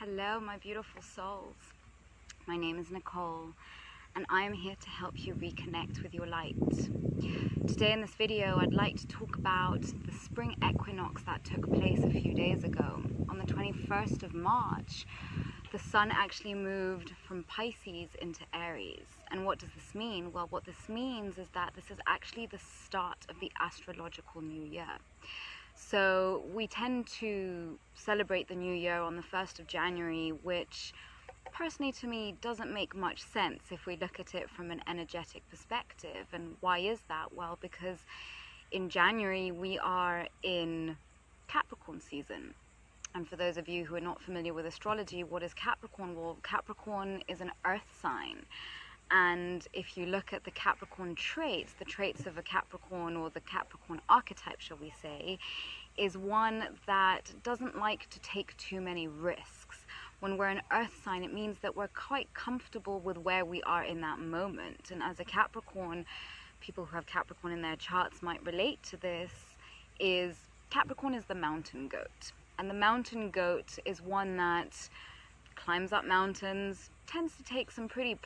Hello, my beautiful souls. My name is Nicole, and I am here to help you reconnect with your light. Today in this video, I'd like to talk about the spring equinox that took place a few days ago. On the 21st of March, the sun actually moved from Pisces into Aries. And what does this mean? Well, what this means is that this is actually the start of the astrological new year. So we tend to celebrate the new year on the 1st of January, which personally to me doesn't make much sense if we look at it from an energetic perspective. And why is that? Well, because in January we are in Capricorn season. And for those of you who are not familiar with astrology, what is Capricorn? Well, Capricorn is an earth sign. And if you look at the Capricorn traits, the traits of a Capricorn, or the Capricorn archetype, shall we say, is one that doesn't like to take too many risks. When we're an earth sign, it means that we're quite comfortable with where we are in that moment. And as a Capricorn, people who have Capricorn in their charts might relate to this, is Capricorn is the mountain goat. And the mountain goat is one that climbs up mountains, tends to take some pretty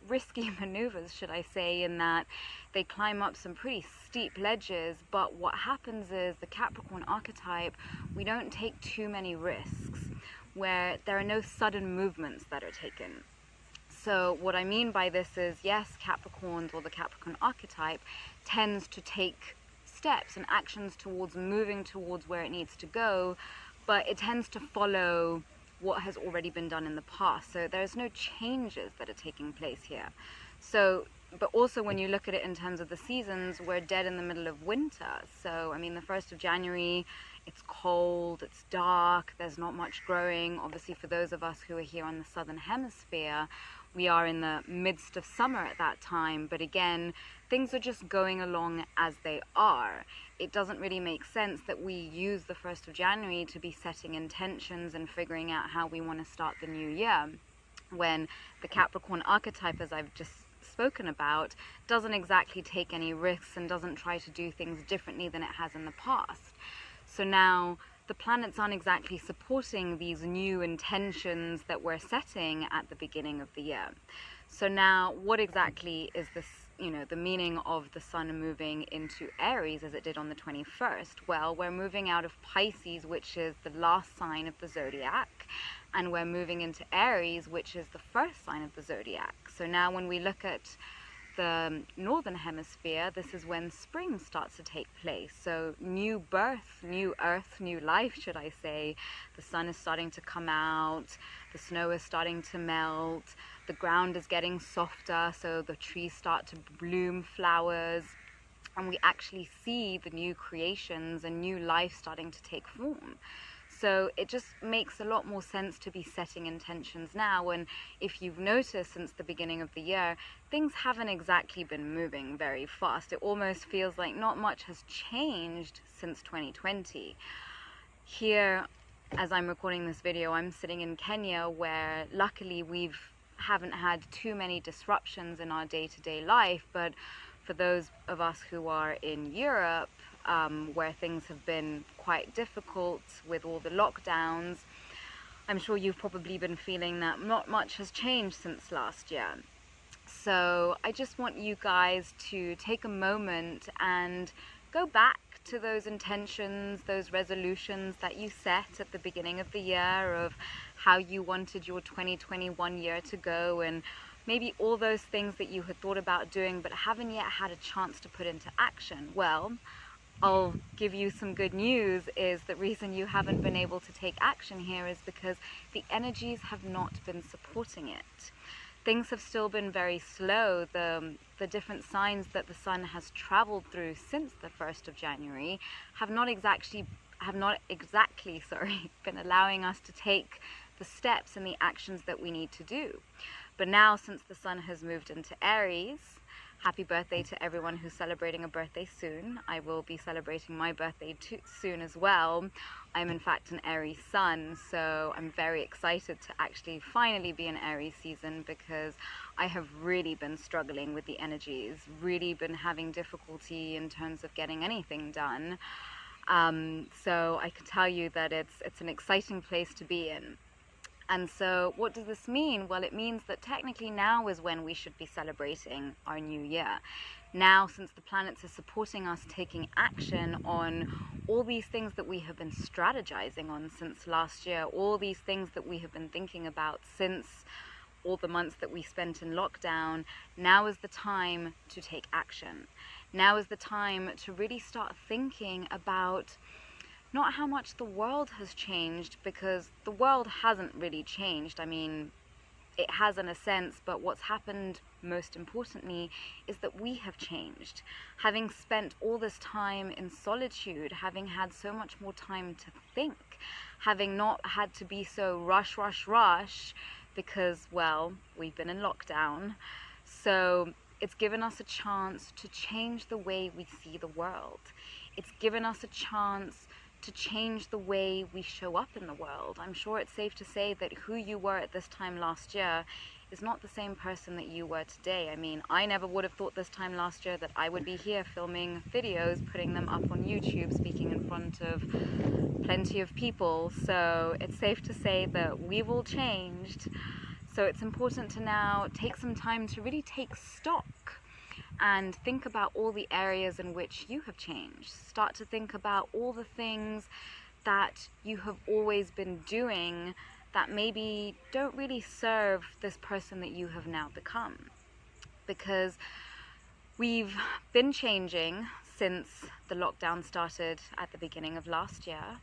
risky maneuvers, should I say, in that they climb up some pretty steep ledges. But what happens is the Capricorn archetype, we don't take too many risks, where there are no sudden movements that are taken. So what I mean by this is, yes, Capricorns, or the Capricorn archetype, tends to take steps and actions towards moving towards where it needs to go, but it tends to follow what has already been done in the past. So there's no changes that are taking place here. So, but also when you look at it in terms of the seasons, we're dead in the middle of winter. So, I mean, the 1st of January, it's cold, it's dark, there's not much growing. Obviously, for those of us who are here on the southern hemisphere, we are in the midst of summer at that time. But again, things are just going along as they are. It doesn't really make sense that we use the 1st of January to be setting intentions and figuring out how we want to start the new year, when the Capricorn archetype, as I've just spoken about, doesn't exactly take any risks and doesn't try to do things differently than it has in the past. So now the planets aren't exactly supporting these new intentions that we're setting at the beginning of the year. So now what exactly is this, the meaning of the sun moving into Aries as it did on the 21st? Well, we're moving out of Pisces, which is the last sign of the zodiac, and we're moving into Aries, which is the first sign of the zodiac. So now when we look at the northern hemisphere, this is when spring starts to take place. So new birth, new earth, new life, should I say. The sun is starting to come out, the snow is starting to melt, the ground is getting softer, so the trees start to bloom flowers, and we actually see the new creations and new life starting to take form. So it just makes a lot more sense to be setting intentions now. And if you've noticed since the beginning of the year, things haven't exactly been moving very fast. It almost feels like not much has changed since 2020. Here, as I'm recording this video, I'm sitting in Kenya, where luckily we haven't had too many disruptions in our day-to-day life. But for those of us who are in Europe, where things have been quite difficult with all the lockdowns, I'm sure you've probably been feeling that not much has changed since last year. So I just want you guys to take a moment and go back to those intentions, those resolutions that you set at the beginning of the year of how you wanted your 2021 year to go, and maybe all those things that you had thought about doing but haven't yet had a chance to put into action. Well, I'll give you some good news, is the reason you haven't been able to take action here is because the energies have not been supporting it. Things have still been very slow. The different signs that the sun has traveled through since the 1st of January have not exactly been allowing us to take the steps and the actions that we need to do. But now, since the sun has moved into Aries, happy birthday to everyone who's celebrating a birthday soon. I will be celebrating my birthday soon as well. I'm in fact an Aries sun, so I'm very excited to actually finally be in Aries season, because I have really been struggling with the energies, really been having difficulty in terms of getting anything done. So I can tell you that it's an exciting place to be in. And so what does this mean? Well, it means that technically now is when we should be celebrating our new year. Now, since the planets are supporting us taking action on all these things that we have been strategizing on since last year, all these things that we have been thinking about since all the months that we spent in lockdown, now is the time to take action. Now is the time to really start thinking about not how much the world has changed, because the world hasn't really changed. I mean, it has in a sense, but what's happened most importantly is that we have changed. Having spent all this time in solitude, having had so much more time to think, having not had to be so rush, because, well, we've been in lockdown. So it's given us a chance to change the way we see the world. It's given us a chance to change the way we show up in the world. I'm sure it's safe to say that who you were at this time last year is not the same person that you were today. I mean, I never would have thought this time last year that I would be here filming videos, putting them up on YouTube, speaking in front of plenty of people. So it's safe to say that we've all changed. So it's important to now take some time to really take stock and think about all the areas in which you have changed. Start to think about all the things that you have always been doing that maybe don't really serve this person that you have now become. Because we've been changing since the lockdown started at the beginning of last year.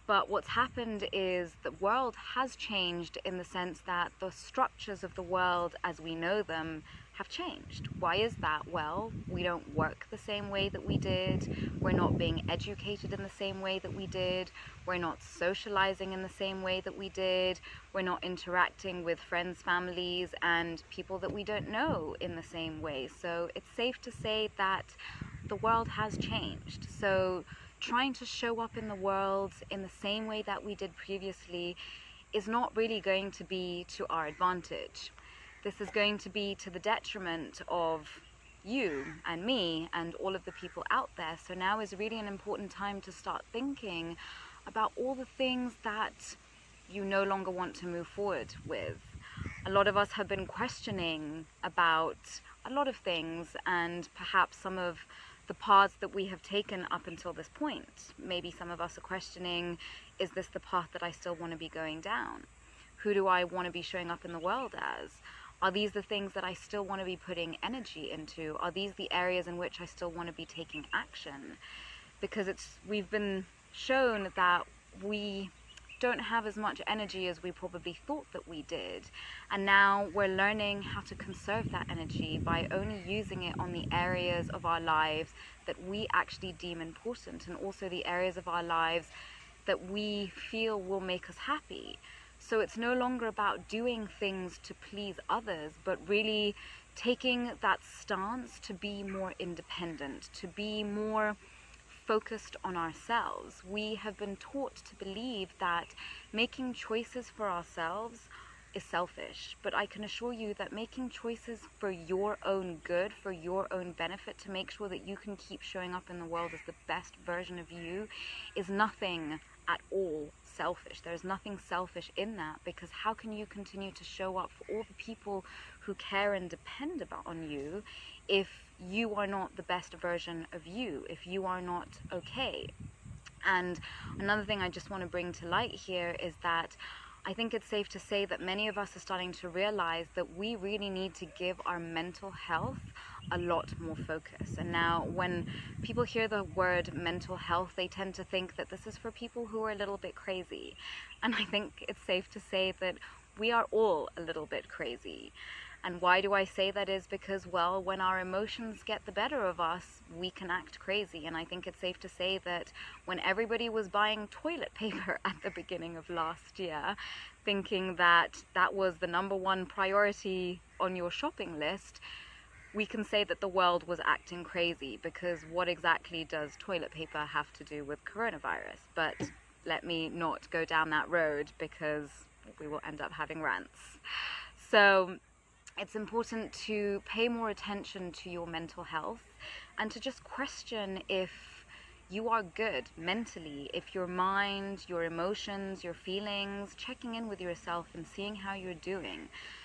But what's happened is the world has changed in the sense that the structures of the world as we know them have changed. Why is that? Well, we don't work the same way that we did. We're not being educated in the same way that we did. We're not socializing in the same way that we did. We're not interacting with friends, families, and people that we don't know in the same way. So it's safe to say that the world has changed. So trying to show up in the world in the same way that we did previously is not really going to be to our advantage. This is going to be to the detriment of you and me and all of the people out there. So now is really an important time to start thinking about all the things that you no longer want to move forward with. A lot of us have been questioning about a lot of things, and perhaps some of the paths that we have taken up until this point. Maybe some of us are questioning, is this the path that I still want to be going down? Who do I want to be showing up in the world as? Are these the things that I still want to be putting energy into? Are these the areas in which I still want to be taking action? Because we've been shown that we don't have as much energy as we probably thought that we did. And now we're learning how to conserve that energy by only using it on the areas of our lives that we actually deem important, and also the areas of our lives that we feel will make us happy. So it's no longer about doing things to please others, but really taking that stance to be more independent, to be more focused on ourselves. We have been taught to believe that making choices for ourselves is selfish, but I can assure you that making choices for your own good, for your own benefit, to make sure that you can keep showing up in the world as the best version of you, is nothing at all selfish. There's nothing selfish in that, because how can you continue to show up for all the people who care and depend on you if you are not the best version of you, if you are not okay? And another thing I just want to bring to light here is that I think it's safe to say that many of us are starting to realize that we really need to give our mental health a lot more focus. And now when people hear the word mental health, they tend to think that this is for people who are a little bit crazy. And I think it's safe to say that we are all a little bit crazy. And why do I say that is because, well, when our emotions get the better of us, we can act crazy. And I think it's safe to say that when everybody was buying toilet paper at the beginning of last year, thinking that that was the #1 priority on your shopping list, we can say that the world was acting crazy, because what exactly does toilet paper have to do with coronavirus? But let me not go down that road, because we will end up having rants. So it's important to pay more attention to your mental health and to just question if you are good mentally if your mind, your emotions, your feelings, checking in with yourself and seeing how you're doing.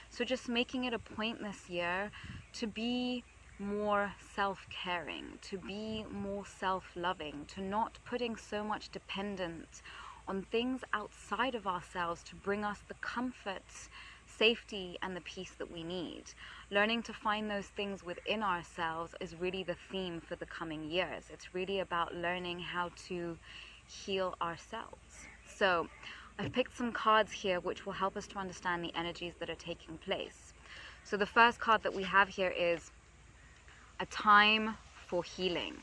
So just making it a point this year to be more self-caring, to be more self-loving, to not putting so much dependence on things outside of ourselves to bring us the comfort, safety, and the peace that we need. Learning to find those things within ourselves is really the theme for the coming years. It's really about learning how to heal ourselves. So I've picked some cards here which will help us to understand the energies that are taking place. So the first card that we have here is a time for healing.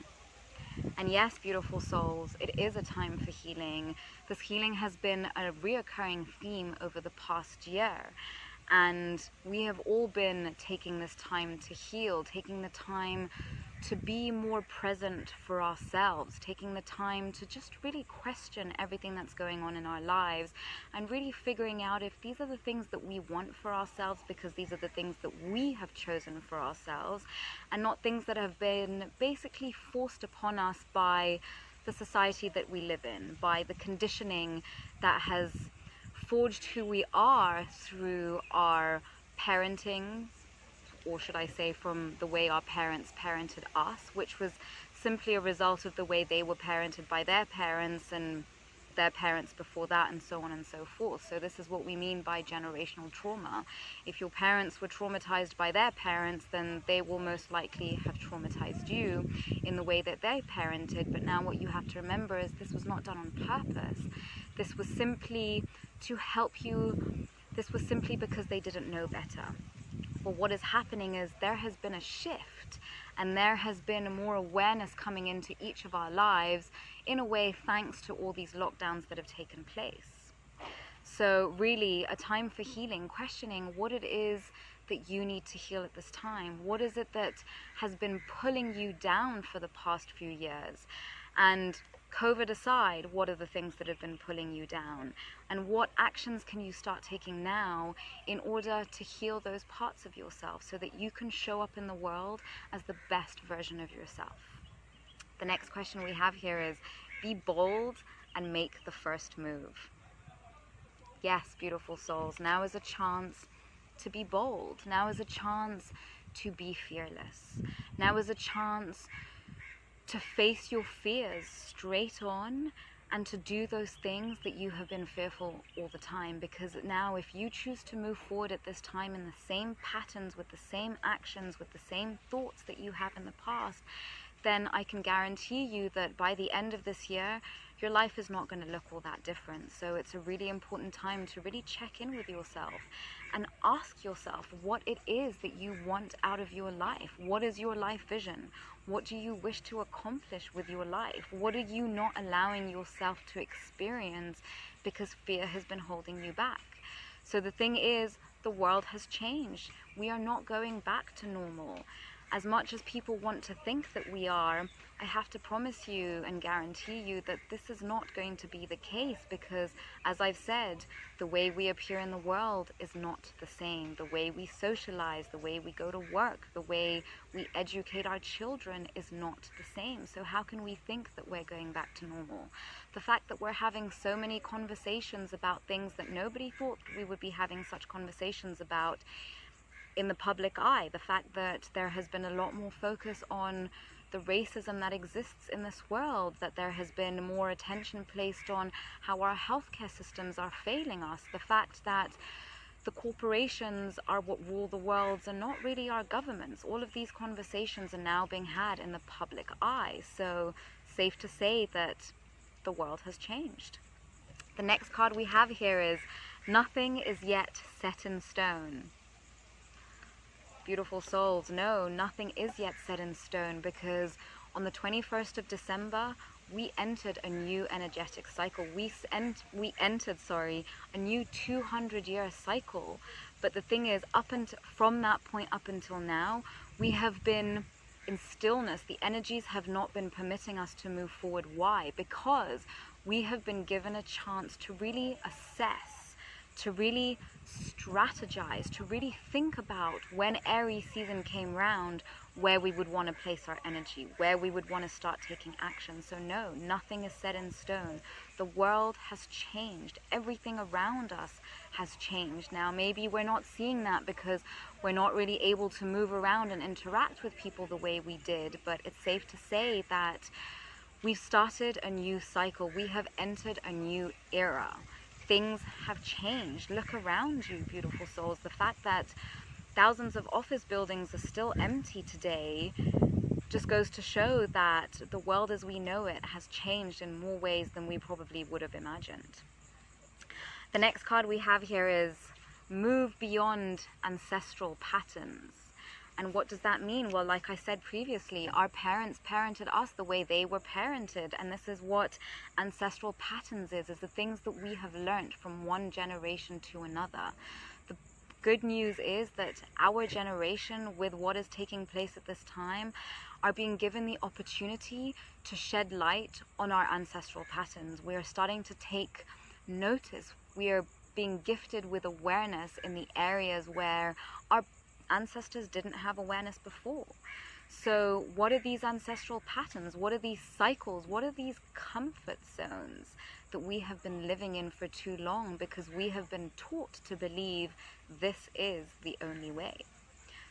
And yes, beautiful souls, it is a time for healing. This healing has been a reoccurring theme over the past year. And we have all been taking this time to heal, taking the time to be more present for ourselves, taking the time to just really question everything that's going on in our lives and really figuring out if these are the things that we want for ourselves, because these are the things that we have chosen for ourselves and not things that have been basically forced upon us by the society that we live in, by the conditioning that has forged who we are through our parenting, or should I say from the way our parents parented us, which was simply a result of the way they were parented by their parents and their parents before that, and so on and so forth. So this is what we mean by generational trauma. If your parents were traumatized by their parents, then they will most likely have traumatized you in the way that they parented. But now what you have to remember is this was not done on purpose. This was simply to help you. This was simply because they didn't know better. But what is happening is there has been a shift, and there has been more awareness coming into each of our lives, in a way thanks to all these lockdowns that have taken place. So really a time for healing, questioning what it is that you need to heal at this time. What is it that has been pulling you down for the past few years? And COVID aside, what are the things that have been pulling you down? And what actions can you start taking now in order to heal those parts of yourself so that you can show up in the world as the best version of yourself? The next question we have here is, be bold and make the first move. Yes, beautiful souls, now is a chance to be bold. Now is a chance to be fearless. Now is a chance to face your fears straight on and to do those things that you have been fearful all the time. Because now if you choose to move forward at this time in the same patterns, with the same actions, with the same thoughts that you have in the past, then I can guarantee you that by the end of this year, your life is not going to look all that different. So it's a really important time to really check in with yourself and ask yourself what it is that you want out of your life. What is your life vision? What do you wish to accomplish with your life? What are you not allowing yourself to experience because fear has been holding you back? So the thing is, the world has changed. We are not going back to normal. As much as people want to think that we are, I have to promise you and guarantee you that this is not going to be the case, because, as I've said, the way we appear in the world is not the same. The way we socialize, the way we go to work, the way we educate our children is not the same. So how can we think that we're going back to normal? The fact that we're having so many conversations about things that nobody thought we would be having such conversations about in the public eye, the fact that there has been a lot more focus on the racism that exists in this world, that there has been more attention placed on how our healthcare systems are failing us, the fact that the corporations are what rule the world and not really our governments. All of these conversations are now being had in the public eye. So safe to say that the world has changed. The next card we have here is, nothing is yet set in stone. Beautiful souls, no, nothing is yet set in stone, because on the 21st of December, we entered a new energetic cycle. We entered a new 200-year cycle. But the thing is, from that point up until now, we have been in stillness. The energies have not been permitting us to move forward. Why? Because we have been given a chance to really assess, to really strategize, to really think about when Aries season came round, where we would want to place our energy, where we would want to start taking action. So no, nothing is set in stone. The world has changed. Everything around us has changed. Now, maybe we're not seeing that because we're not really able to move around and interact with people the way we did, but it's safe to say that we've started a new cycle. We have entered a new era. Things have changed. Look around you, beautiful souls. The fact that thousands of office buildings are still empty today just goes to show that the world as we know it has changed in more ways than we probably would have imagined. The next card we have here is move beyond ancestral patterns. And what does that mean? Well, like I said previously, our parents parented us the way they were parented. And this is what ancestral patterns is the things that we have learned from one generation to another. The good news is that our generation, with what is taking place at this time, are being given the opportunity to shed light on our ancestral patterns. We are starting to take notice. We are being gifted with awareness in the areas where our ancestors didn't have awareness before. So what are these ancestral patterns? What are these cycles? What are these comfort zones that we have been living in for too long because we have been taught to believe this is the only way?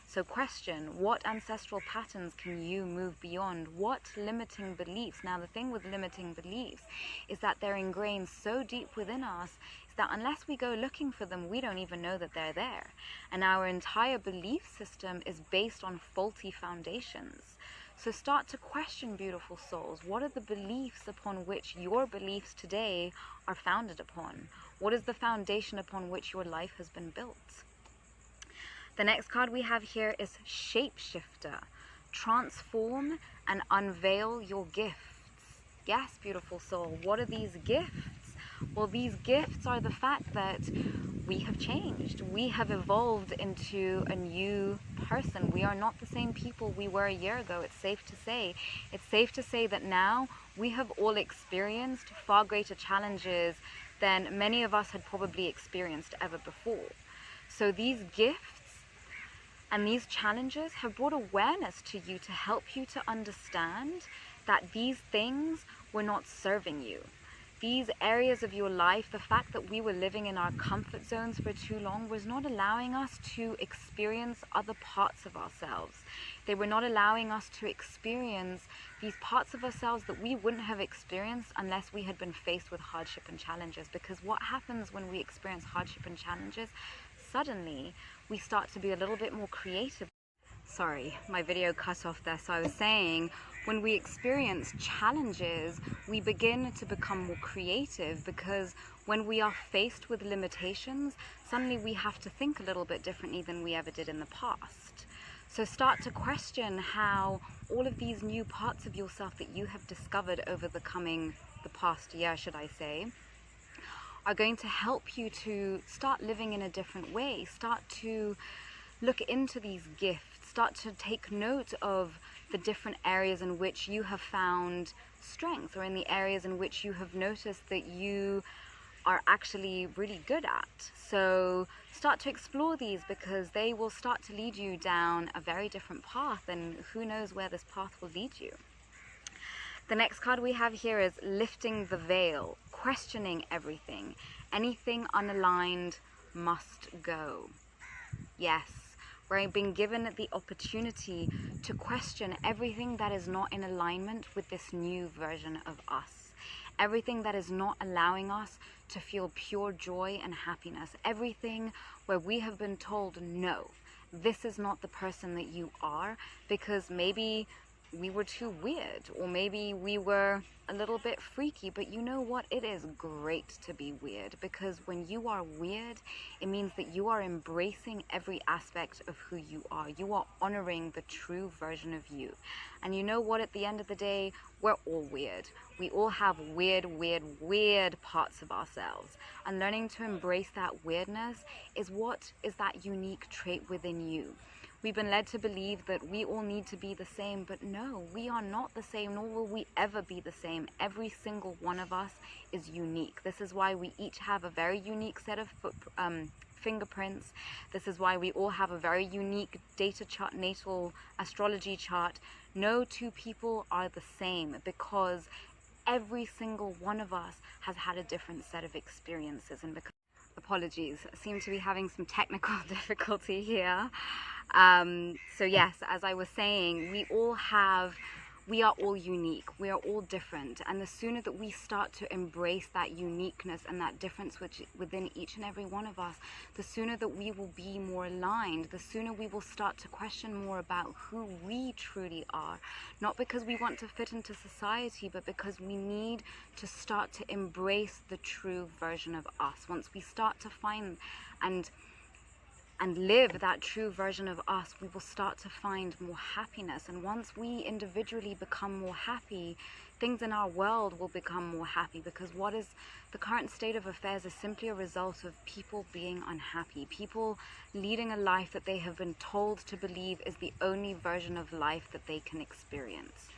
So question, what ancestral patterns can you move beyond? What limiting beliefs? Now, the thing with limiting beliefs is that they're ingrained so deep within us that unless we go looking for them, we don't even know that they're there. And our entire belief system is based on faulty foundations. So start to question, beautiful souls. What are the beliefs upon which your beliefs today are founded upon? What is the foundation upon which your life has been built? The next card we have here is Shapeshifter. Transform and unveil your gifts. Yes, beautiful soul. What are these gifts? Well, these gifts are the fact that we have changed. We have evolved into a new person. We are not the same people we were a year ago. It's safe to say. It's safe to say that now we have all experienced far greater challenges than many of us had probably experienced ever before. So these gifts and these challenges have brought awareness to you to help you to understand that these things were not serving you. These areas of your life, the fact that we were living in our comfort zones for too long, was not allowing us to experience other parts of ourselves. They were not allowing us to experience these parts of ourselves that we wouldn't have experienced unless we had been faced with hardship and challenges. Because what happens when we experience hardship and challenges? Suddenly, we start to be a little bit more creative. Sorry, my video cut off there. So I was saying, when we experience challenges, we begin to become more creative, because when we are faced with limitations, suddenly we have to think a little bit differently than we ever did in the past. So start to question how all of these new parts of yourself that you have discovered over the past year, should I say, are going to help you to start living in a different way. Start to look into these gifts. Start to take note of the different areas in which you have found strength, or in the areas in which you have noticed that you are actually really good at. So start to explore these, because they will start to lead you down a very different path, and who knows where this path will lead you. The next card we have here is Lifting the Veil, questioning everything. Anything unaligned must go. Yes, we're being given the opportunity to question everything that is not in alignment with this new version of us. Everything that is not allowing us to feel pure joy and happiness. Everything where we have been told, no, this is not the person that you are, because maybe we were too weird, or maybe we were a little bit freaky. But you know what? It is great to be weird, because when you are weird, it means that you are embracing every aspect of who you are. You are honoring the true version of you. And you know what? At the end of the day, we're all weird. We all have weird parts of ourselves. And learning to embrace that weirdness is what is that unique trait within you. We've been led to believe that we all need to be the same, but no, we are not the same, nor will we ever be the same. Every single one of us is unique. This is why we each have a very unique set of fingerprints. This is why we all have a very unique data chart, natal astrology chart. No two people are the same, because every single one of us has had a different set of experiences. And because, apologies, I seem to be having some technical difficulty here. So yes, as I was saying, we are all unique, we are all different, and the sooner that we start to embrace that uniqueness and that difference within each and every one of us, the sooner that we will be more aligned, the sooner we will start to question more about who we truly are, not because we want to fit into society, but because we need to start to embrace the true version of us. Once we start to find and live that true version of us, we will start to find more happiness. And once we individually become more happy, things in our world will become more happy, because what is the current state of affairs is simply a result of people being unhappy, people leading a life that they have been told to believe is the only version of life that they can experience.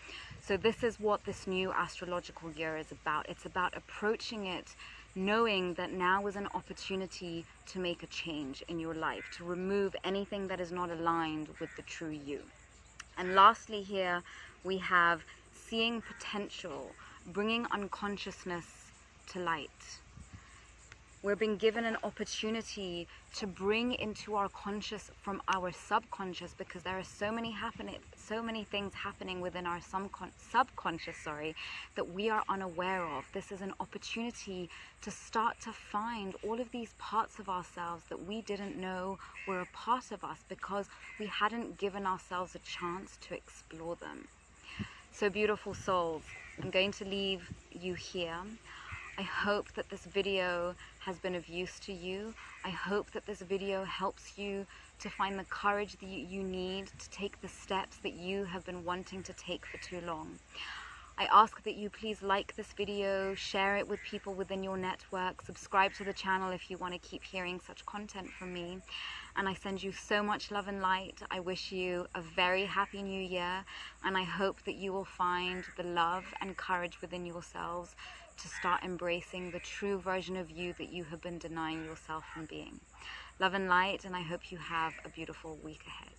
So this is what this new astrological year is about. It's about approaching it knowing that now is an opportunity to make a change in your life, to remove anything that is not aligned with the true you. And lastly here, we have seeing potential, bringing unconsciousness to light. We're being given an opportunity to bring into our conscious from our subconscious, because there are so many things happening within our subconscious, that we are unaware of. This is an opportunity to start to find all of these parts of ourselves that we didn't know were a part of us, because we hadn't given ourselves a chance to explore them. So beautiful souls, I'm going to leave you here. I hope that this video has been of use to you. I hope that this video helps you to find the courage that you need to take the steps that you have been wanting to take for too long. I ask that you please like this video, share it with people within your network, subscribe to the channel if you want to keep hearing such content from me. And I send you so much love and light. I wish you a very happy new year, and I hope that you will find the love and courage within yourselves to start embracing the true version of you that you have been denying yourself from being. Love and light, and I hope you have a beautiful week ahead.